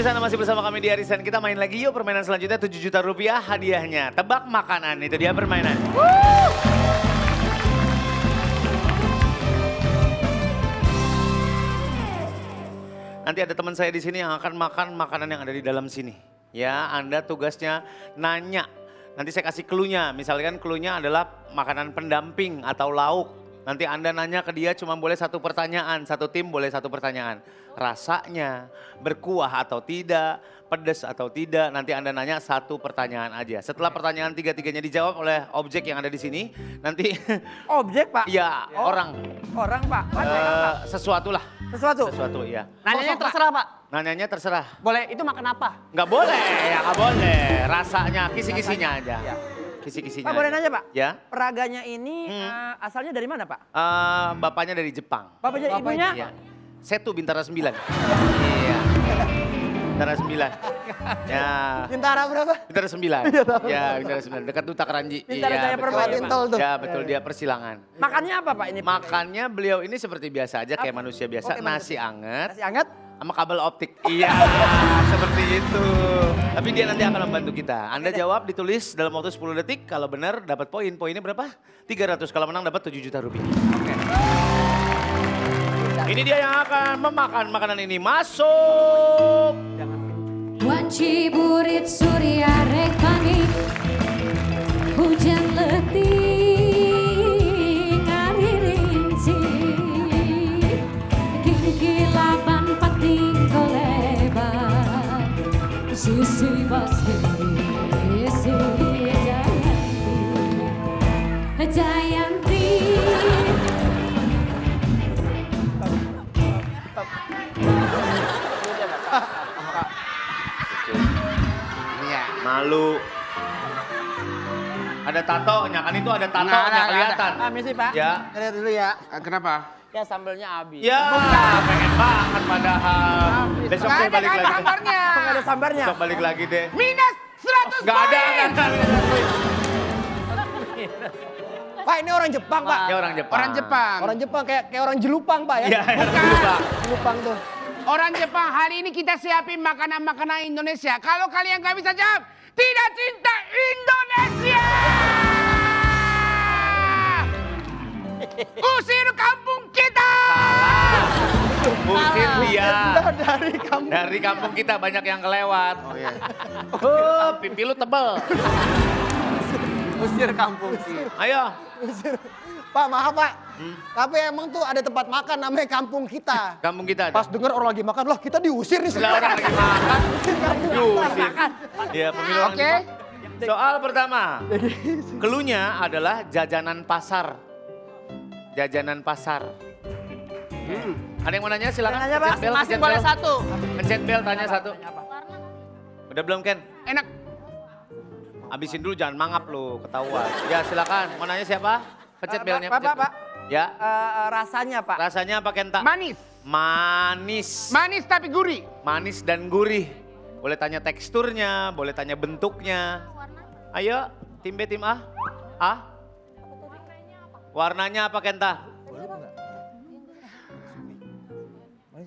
pemirsa, Anda masih bersama kami di Arisan. Kita main lagi yuk permainan selanjutnya 7 juta rupiah hadiahnya. Tebak makanan, itu dia permainan. Nanti ada teman saya di sini yang akan makan makanan yang ada di dalam sini. Ya, Anda tugasnya nanya. Nanti saya kasih clue-nya. Misalkan clue-nya adalah makanan pendamping atau lauk. Nanti Anda nanya ke dia cuma boleh satu pertanyaan. Satu tim boleh satu pertanyaan. Rasanya, berkuah atau tidak, pedas atau tidak. Nanti Anda nanya satu pertanyaan aja. Setelah pertanyaan tiga-tiganya dijawab oleh objek yang ada di sini. Nanti Objek, Pak? ya orang. Orang, Pak? Macam apa? Sesuatu lah. Sesuatu? Sesuatu, iya. Nanyanya Kosong, Pak. terserah, Pak. Nanyanya terserah. Boleh, itu makan apa? Nggak boleh, ya nggak boleh. Rasanya, kisi-kisinya aja. Ya. Kisi-kisinya Pak, boleh aja. nanya, Pak? Ya. Peraganya ini asalnya dari mana, Pak? Bapaknya dari Jepang. Bapak jadi ibunya? Iya. Setu Bintara 9. Iya. Bintara 9. Ya. Bintara berapa? Bintara 9. Ya, Bintara 9. Dekat Duta Keranji. Bintara Jaya betul. Permai, Pak. Ya, betul, dia persilangan. Makannya apa, Pak, ini? Makannya beliau ini seperti biasa aja, kayak manusia biasa. Oke, Nasi manusia. anget Nasi hangat? sama kabel optik. Iya, seperti itu. Tapi dia nanti akan membantu kita. Anda jawab, ditulis dalam waktu 10 detik. Kalau benar dapat poin. Poinnya berapa? 300. Kalau menang dapat 7 juta rupiah. Oke. Ini dia yang akan memakan makanan ini. Masuk. Wanci burit surya rek panik, hujan letih ngaririnci, kilaban pating kolebat, sisi pasti sisi Jayanti, Jayanti. Malu. Ada tatonya, kan itu ada tatonya kelihatan. Misi, Pak. Ya. Lihat dulu ya. Kenapa? Ya, sambelnya habis. Ya, pengen banget padahal. Besok deh balik lagi. Sambarnya. Kok nggak ada sambarnya? Besok balik lagi deh. Minus 100 Nggak ada, poin. nggak ada. Pak, ini orang Jepang, Pak. Ya orang Jepang. Orang Jepang. Orang Jepang kayak orang jelupang, Pak, ya? Iya, orang Jepang. Jelupang tuh. Orang Jepang, hari ini kita siapin makanan-makanan Indonesia. Kalau kalian nggak bisa jawab, tidak cinta Indonesia! Usir kampung kita! Usir dia. Dari kamu. Dari kampung kita banyak yang kelewat. Oh iya. Oh, pipi lu tebel. Usir kampung sih. Ayo. Pak, maaf Pak. Tapi emang tuh ada tempat makan namanya kampung kita. Kampung kita ada. Pas denger orang lagi makan, loh kita diusir nih. Lah orang lagi makan. Diusir. Iya, pemilu orang Oke. Jepang. Soal pertama. Keluhnya adalah jajanan pasar. Jajanan pasar. Ada yang mau nanya? Silakan. Nanya, Pak. Pencet bel, Masih pencet boleh bel. satu. Pencet bel, tanya satu. Udah belum, Ken? Enak. Habisin dulu, jangan mangap lu, ketahuan. Ya silakan, mau nanya siapa? Pencet belnya. Pak, pencet Pak. bel. Ya, Rasanya, Pak. rasanya apa Kenta? Manis. Manis. Manis tapi gurih. Manis dan gurih. Boleh tanya teksturnya, boleh tanya bentuknya. Ayo, tim B, tim A. A? Warnanya apa Kenta?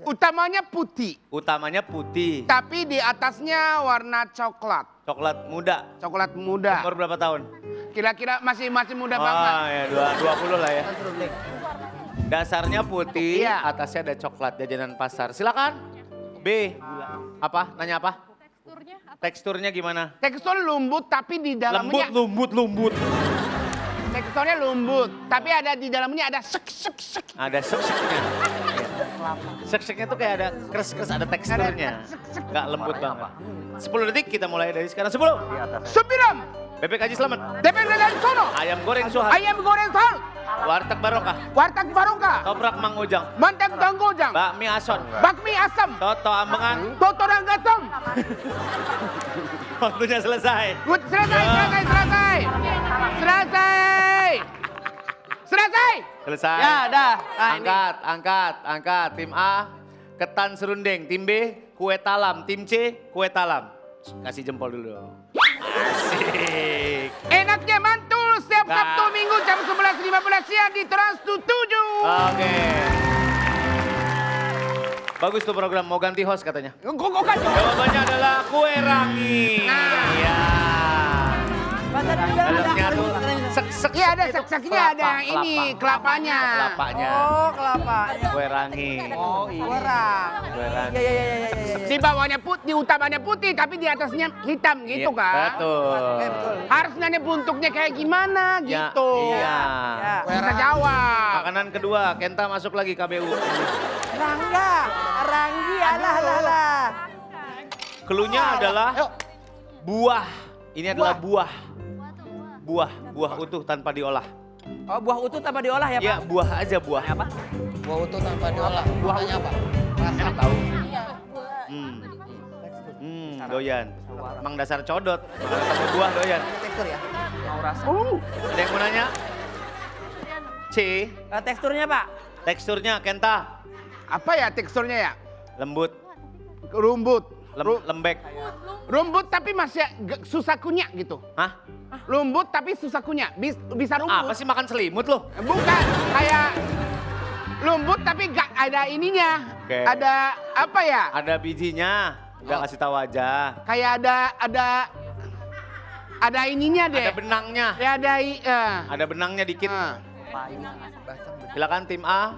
Utamanya putih. Utamanya putih. Tapi di atasnya warna coklat. Coklat muda. Coklat muda. Umur berapa tahun? Kira-kira masih muda banget. Ya 20 lah ya. Dasarnya putih, Iya. atasnya ada coklat, jajanan pasar. Silakan. B. Apa? Nanya apa? Teksturnya gimana? Tekstur lembut tapi di dalamnya Lembut. teksturnya lembut, tapi ada di dalamnya ada sek. Ada sek-seknya. Sek-seknya tuh kayak ada kres-kres, ada teksturnya. Nggak lembut banget. 10 detik kita mulai dari sekarang. 10. 9. Bebek Haji Selamat. DPR dan Sono. Ayam goreng Suhar. Ayam goreng Sol. Warteg Barokah. Warteg Barokah. Toprak Mang Ujang. Mantap Tanggojang. Bakmi Ason. Bakmi asam. Toto Ambengan. Toto Ranggatom. Waktunya selesai. Selesai. Selesai. Ya, dah. Nah, ini. Angkat. Tim A, ketan serundeng. Tim B, kue talam. Tim C, kue talam. Kasih jempol dulu. Asik. Enaknya mantul setiap Nah. Sabtu Minggu jam 11.15 siang di Trans 7. Oke. Bagus tuh program, mau ganti host katanya. Kok kan? Jawabannya adalah kue rangi. Nah. Ya. Bahasa juga Dalamnya ada. tuh sek-sek. Iya ada sek-seknya ada ini kelapanya. Kelapanya. Oh, kelapa. Kue rangi. Oh, iya. Orang. Kue rangi. Iya, iya, iya, iya, iya. Di bawahnya putih, di utamanya putih, tapi di atasnya hitam gitu Iya, kan? Betul. Betul. Harusnya nih bentuknya kayak gimana Ya, gitu. iya. Ya. Bisa jawab. Makanan kedua, Kenta masuk lagi KBU. Rangga, Ranggi, alah, alah, alah. Keluhnya adalah Ayo. buah. Ini adalah buah. Buah utuh tanpa diolah. Oh, buah utuh tanpa diolah ya, Iya, Pak? buah aja buah. Apa? Buah utuh tanpa diolah. Buahnya apa? Enak tahu. Doyan. Emang dasar codot. Makanan tanpa buah doyan. Tekstur ya? Mau rasa. Ada yang mau nanya? C. Teksturnya, Pak? Teksturnya Kenta. Apa ya teksturnya ya? Lembut. Rumput. Lembek. Rumput tapi masih susah kunyah gitu. Hah? Rumput tapi susah kunyah. Bisa rumput. Apa sih makan selimut lo? Bukan, kayak lembut tapi gak ada ininya. Oke. Ada apa ya? Ada bijinya. Udah kasih tahu aja. Kayak ada ininya deh. Ada benangnya. Ya ada Ada benangnya dikit. Silakan tim A,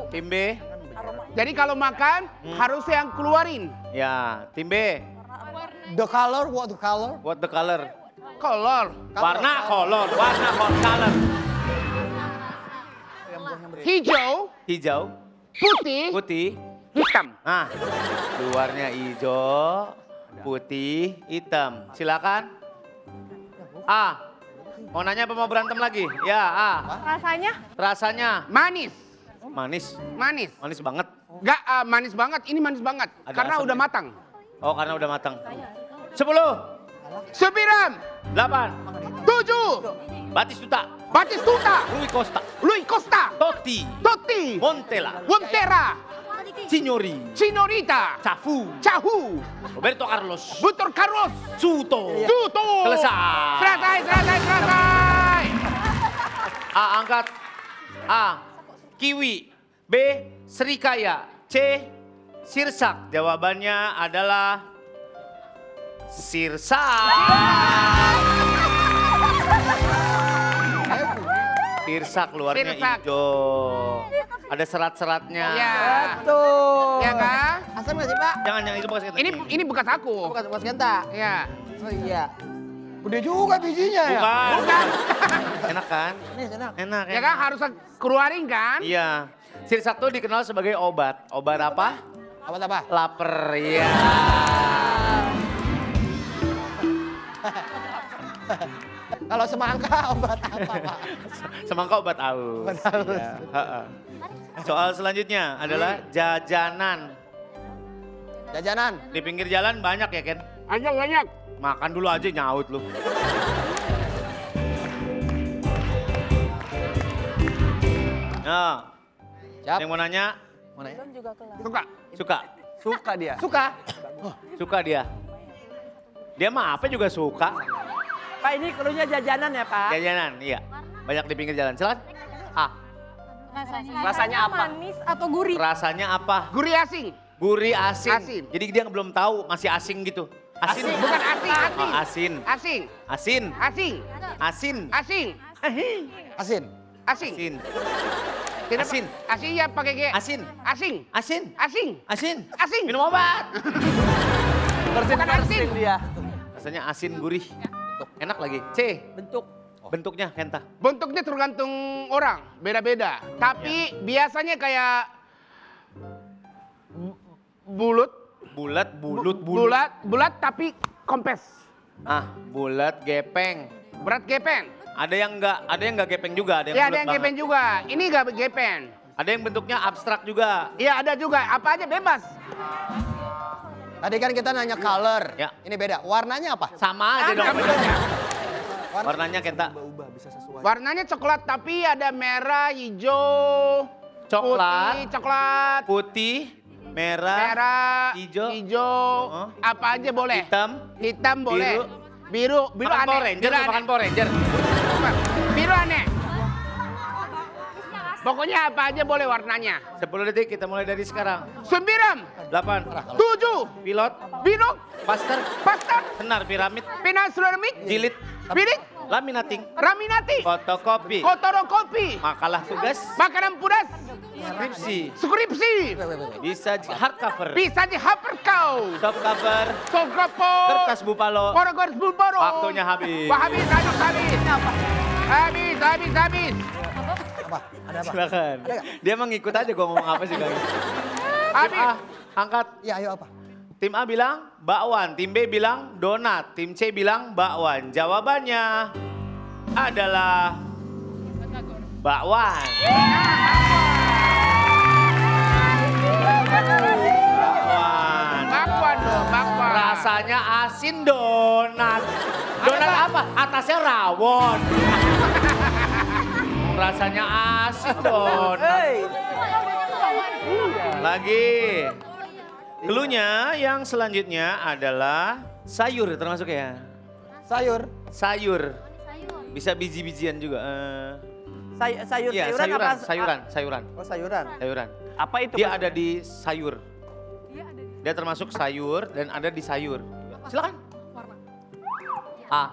tim B. Jadi kalau makan harus yang keluarin. Ya, tim B. The color, what the color? What the color? Kolor, Warna color. hijau, Hijau, putih, putih. hitam. Nah, luarnya hijau, putih, hitam. Silakan. A. Mau nanya apa mau berantem lagi? Ya, A. Rasanya? Rasanya Manis, manis. manis. Manis banget. Enggak manis banget, ini manis banget. Ada Karena asamnya. udah matang. Oh, karena udah matang. 10, 9, 8, 7, Batistuta, Batistuta, Rui Costa, Lui Costa, Totti, Totti, Montella, Montera, Signori, Cinorita, Cafu, Cahu, Roberto Carlos, Butor Carlos, Suto. Tuto. Selesai. Selesai. A. Angkat. A. Kiwi. B. Serikaya. C. Sirsak. Jawabannya adalah sirsak. Sirsak luarnya Sirsak. hijau. Ada serat-seratnya. Ya. Betul. Ya kan? Asam nggak sih, Pak? Jangan yang itu bekas kita. Ini bekas aku. Bukan buat Kenta. Ya. Oh iya. Udah juga bijinya ya? Bukan. Enak kan? Ini enak. Enak. Ya kan harus keluarin kan? Iya. Sirsak itu dikenal sebagai obat. Obat apa? Apa? Laper. Iya. Kalau semangka obat apa, Pak? Semangka obat aus. Obat aus. Iya, heeh. Soal selanjutnya adalah jajanan. Jajanan. Di pinggir jalan banyak ya, Ken? Banyak. Makan dulu aja nyaut lu. Nah, Siap. yang mau nanya, Mana ya? Suka. suka? Suka dia. Suka. Suka dia. Dia mah apa juga suka. Pak, ini keluarnya jajanan ya, Pak? Jajanan, iya. Banyak di pinggir jalan. Silakan. A. Rasanya apa? Manis atau gurih? Rasanya apa? Gurih asing. Gurih asin. Asin. Jadi dia belum tahu, masih asing gitu. Asin. Bukan asing, Oh, asing. asin. Asing. Asin. Asing. Asin. Asing. Asin. Asing. Asin. Kenapa? Asin. Asing ya pakai G. Asin. Asing. Asin. Asing. Asin. Asing. Minum obat. Bukan asing. dia. Rasanya asin gurih. Enak lagi. C. Bentuk. Bentuknya Kenta. Bentuknya tergantung orang, beda-beda. Tapi biasanya kayak bulat, bulat tapi kompes. Ah, bulat gepeng. Berat gepeng. Ada yang enggak gepeng juga, ada yang Ya ada bulat yang gepeng banget. juga. Ini gak gepeng. Ada yang bentuknya abstrak juga. Iya ada juga. Apa aja bebas. Tadi kan kita nanya color. Ya. Ini beda. Warnanya apa? Sama aja dong. Warnanya. Warnanya Kenta. Warnanya coklat tapi ada merah, hijau, Coklat. putih, coklat, Putih, merah, merah, hijau, Oh. apa aja boleh. hitam, boleh. Biru makan aneh. Power Ranger, biru makan aneh. Power Ranger. Biru aneh. Pokoknya apa aja boleh warnanya. 10 detik kita mulai dari sekarang. 9, 8. 7, Pilot. binok, Pastor. pasta, Senar piramid. pinasulamit, Jilid. pirit, Laminating. raminati, Fotokopi. kotorokopi, Makalah tugas. makanan pudas, Skripsi. skripsi, Bisa hardcover. bisa di kau, Soft cover. sogopo, Kertas bupalo. poro-poro bulboro. Waktunya habis. Wah, habis. Habis. Apa? Ada apa? Silakan. Ada nggak? Dia emang ngikut aja gua ngomong apa sih Kang. Tim Habis. A, angkat. Iya, ayo apa? Tim A bilang bakwan, tim B bilang donat, tim C bilang bakwan. Jawabannya adalah bakwan. Bakwan. Bakwan dong, bakwan. Rasanya asin donat. Donat apa? Atasnya rawon. Rasanya asin donat. Lagi. Cluenya yang selanjutnya adalah sayur termasuk ya. Sayur. Sayur. Bisa biji-bijian juga. Sayur Iya, sayuran apa? sayuran. Oh, sayuran. Sayuran. Apa itu? Dia ada di sayur. Dia termasuk sayur dan ada di sayur. Silakan. A.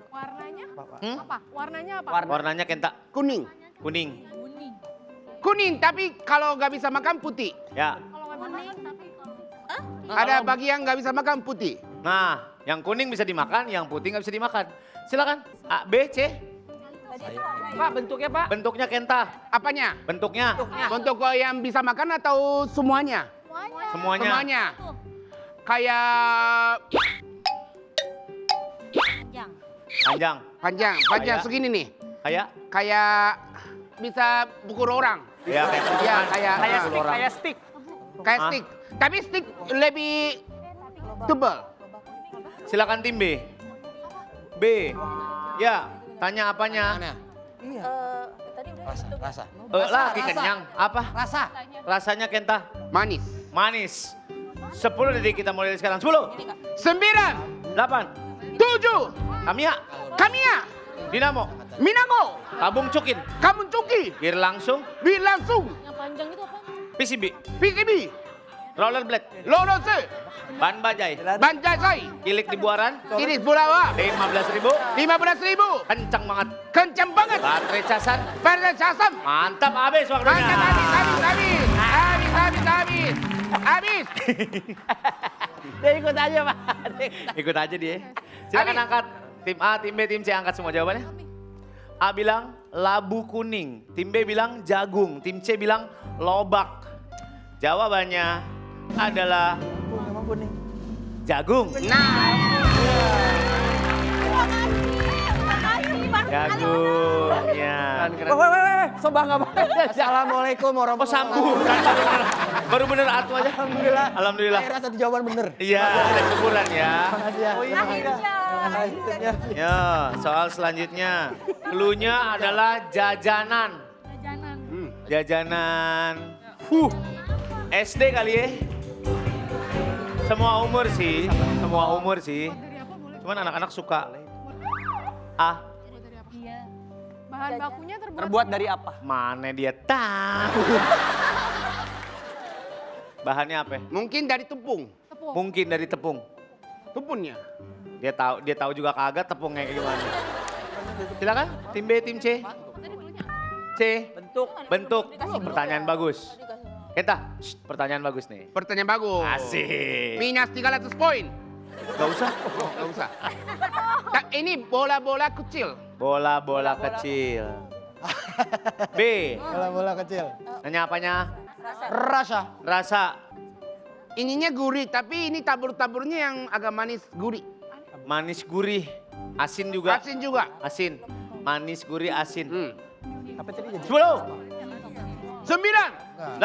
Warnanya Hmm? apa? Warnanya apa? Warnanya kenta Kuning. kuning. Kuning, tapi kalau nggak bisa makan putih. Ya. Kalau nggak makan tapi Ada bagi yang nggak bisa makan putih. Nah, yang kuning bisa dimakan, yang putih nggak bisa dimakan. Silakan. A, B, C. Pak, bentuknya Pak? Bentuknya kenta. Apanya? Bentuknya. Untuk yang bisa makan atau semuanya? Semuanya. Semuanya. Kayak Panjang. panjang Kayak- segini nih. Kayak. Kayak bisa pukul orang. Ya kayak. Ya, kayak Kayak ah, stick, kayak stick. kayak Ah. stick. Tapi stick lebih tebal. Silakan tim B. B. Ya. Tanya apanya? Mana? Iya. Rasa. Lagi rasa. kenyang. Apa? Rasa. Rasanya kenta. Manis. Manis. 10 detik kita mulai dari sekarang. 10. 9, 8. 7, Tamiya. Kamiya, Dinamo. Minango, Tabung cukin. Kamun Cuki, Gear langsung. Bilangsung, yang panjang itu apa? PCB. PCB, Rollerblade. Lolose, Ban bajai. Banjai, Kilik di buaran. Kiris Bulawa, 15.000. 15.000, Kencang banget. kencang banget, Baterai casan. pada casam, Mantap habis waktunya. mantap, habis. Dia ikut aja Pak. Ikut aja dia. Silakan Habis. angkat. Tim A, tim B, tim C angkat semua jawabannya. A bilang labu kuning. Tim B bilang jagung. Tim C bilang lobak. Jawabannya adalah Memang kuning. jagung. Jagung. Ya. Weh, so bangga banget. Assalamualaikum Oh warahmatullahi sambung. Baru bener atu aja. Alhamdulillah. Alhamdulillah. Akhirnya satu jawaban bener. Iya, ada syukuran ya. Makasih ya. Oh iya. Ya, soal selanjutnya. Cluenya adalah jajanan. Jajanan. Jajanan. SD kali ya. Semua umur sih, semua umur sih. Cuman anak-anak suka. Ah, Iya. Bahan bakunya Terbuat dari apa? mana dia tahu. Bahannya apa? Mungkin dari tepung, tepung. Mungkin dari tepung. tepungnya. Dia tahu juga kagak tepungnya kayak gimana. Silakan, tim B, tim C. C, Bentuk. bentuk. Pertanyaan bagus. Kita, pertanyaan bagus nih. Pertanyaan bagus. Asik. Minus 300 poin. Gak usah. Nggak usah. Ini bola-bola kecil. Bola-bola kecil. B, Bola-bola kecil. nanya apanya? Rasa. Rasa. Ininya gurih, tapi ini tabur-taburnya yang agak manis gurih. Manis gurih. Asin juga. Asin juga. Asin. Manis gurih asin. Apa tadi jadi? 10, 9, 8,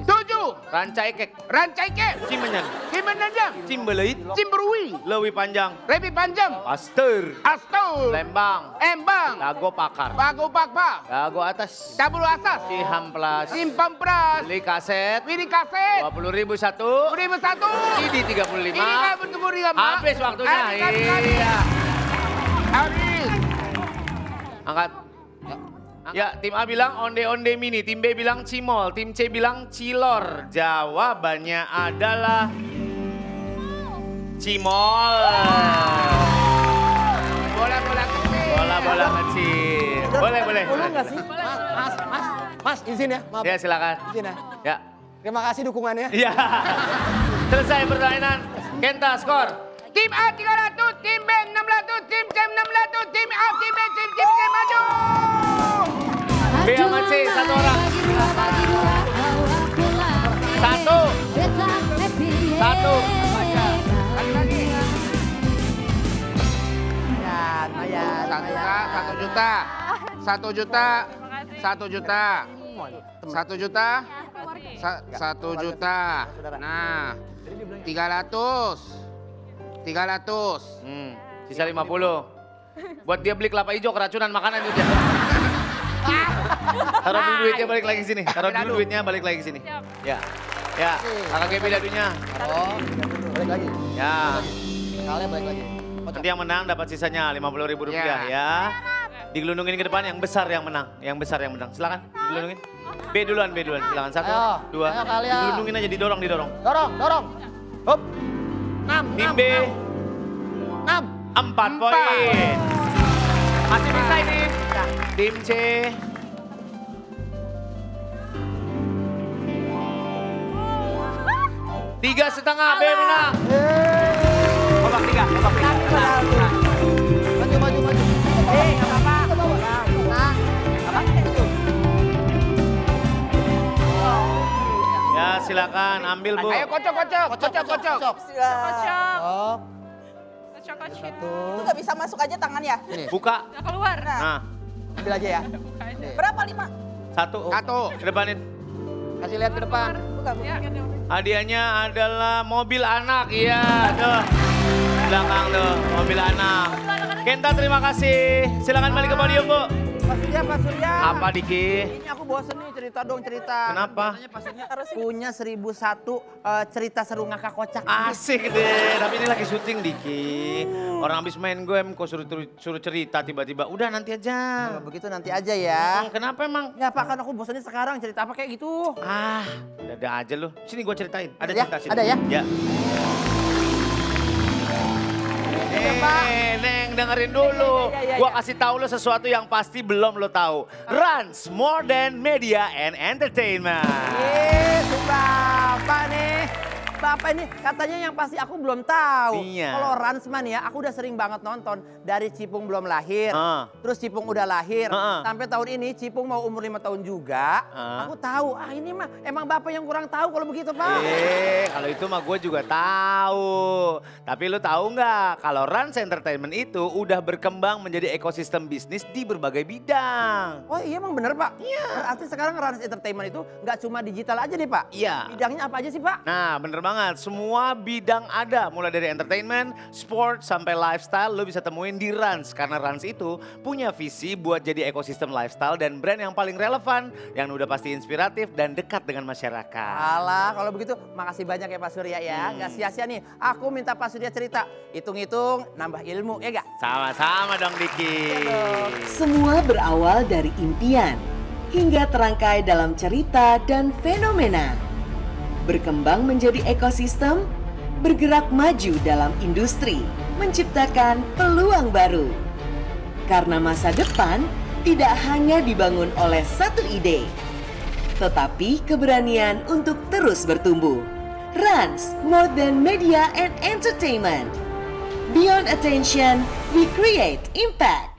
7, ranca ekek, rancai ke, cimenyan, Kimenajam, cimbeleit, Cimberui, lewi panjang, Rebi Panjang, pasteur, Astur, lembang, Embang, dago pakar, Bago Pakpa, dago atas, Tabulu Asas, cihamplas, Simpang Pras, beli kaset, Wiri Kaset, 20.000 satu, Uribe 1, CD 35, ini kan bentuk gurih Mak. habis waktunya. Habis. Iya. Habis. Angkat. Ya, tim A bilang onde-onde mini, tim B bilang cimol, tim C bilang cilor. Jawabannya adalah cimol. Bola-bola kecil. Bola-bola kecil. Boleh. Boleh nggak sih? Mas, izin ya, maaf. Ya, silakan. Izin ya. Ya. Terima kasih dukungannya. Iya. Selesai pertandingan. Kenta skor. Tim A 300, tim B 600, tim C 600, tim A, tim B, tim C maju. B sama C, satu orang. Satu. Satu. Satu juta. 1 juta. Nah, 300. Sisa 50. Buat dia beli kelapa hijau keracunan makanan itu. Taruh dulu duitnya balik lagi sini. Taruh dulu duitnya balik lagi sini. Ya. Ya, kakak Gaby dadunya. Oh, balik lagi. Ya. Kalian balik lagi. Nanti yang menang dapat sisanya Rp50.000 ya. Digelundungin ke depan yang besar yang menang. Yang besar yang menang. Silakan digelundungin. B duluan. Silakan. 1, Ayo, 2. ayo kalian. Digelundungin aja didorong. Dorong. Hop. 6. Tim B 4 poin. Masih bisa ini. Tim C 3,5 B menang. Babak 3. Maju. Nggak apa-apa. Ya silakan ambil Bu. Ayo kocok. Oh, Itu nggak bisa masuk aja tangan ya? Buka. Udah keluar. Nah, ambil aja ya. Berapa 5? 1. Kedepanin. Kasih lihat ke depan. Bukan. Hadiahnya adalah mobil anak. Iya, tuh. Belakang tuh, mobil anak. Kenta terima kasih. Silakan balik ke podium, Bu. Pak Surya. Apa Diki? Ini aku bosen nih cerita. Kenapa? Punya 1001 cerita seru ngakak kocak. Asik deh, tapi ini lagi syuting Diki. Orang habis main game kok suruh cerita tiba-tiba. Udah nanti aja. Kalau begitu nanti aja ya. Kenapa emang? Ya Pak, kan aku bosannya sekarang cerita apa kayak gitu. Ada aja lu. Sini gua ceritain. Ada Ya, cerita sini. ada ya? Ya. Neng, dengerin dulu. Ya. Gua kasih tahu lo sesuatu yang pasti belum lo tahu. Rans More Than Media and Entertainment. Bapak ini katanya yang pasti aku belum tahu. Iya. Kalau Ransman ya, aku udah sering banget nonton dari Cipung belum lahir, terus Cipung udah lahir, sampai tahun ini Cipung mau umur 5 tahun juga. Aku tahu, ini mah emang Bapak yang kurang tahu kalau begitu Pak. Kalau itu mah gue juga tahu. Tapi lo tahu nggak kalau Rans Entertainment itu udah berkembang menjadi ekosistem bisnis di berbagai bidang. Oh iya emang bener Pak? Iya. Berarti sekarang Rans Entertainment itu nggak cuma digital aja nih Pak? Iya. Bidangnya apa aja sih Pak? Nah bener banget, semua bidang ada. Mulai dari entertainment, sport, sampai lifestyle lo bisa temuin di Rans. Karena Rans itu punya visi buat jadi ekosistem lifestyle dan brand yang paling relevan. Yang udah pasti inspiratif dan dekat dengan masyarakat. Alah kalau begitu makasih banyak ya Pak Surya ya. Nggak sia-sia nih, aku minta Pak Surya cerita. Hitung-hitung nambah ilmu ya gak? Sama-sama dong Diki. Semua berawal dari impian, hingga terangkai dalam cerita dan fenomena. Berkembang menjadi ekosistem, bergerak maju dalam industri, menciptakan peluang baru. Karena masa depan tidak hanya dibangun oleh satu ide, tetapi keberanian untuk terus bertumbuh. Rans More Than Media and Entertainment. Beyond attention, we create impact.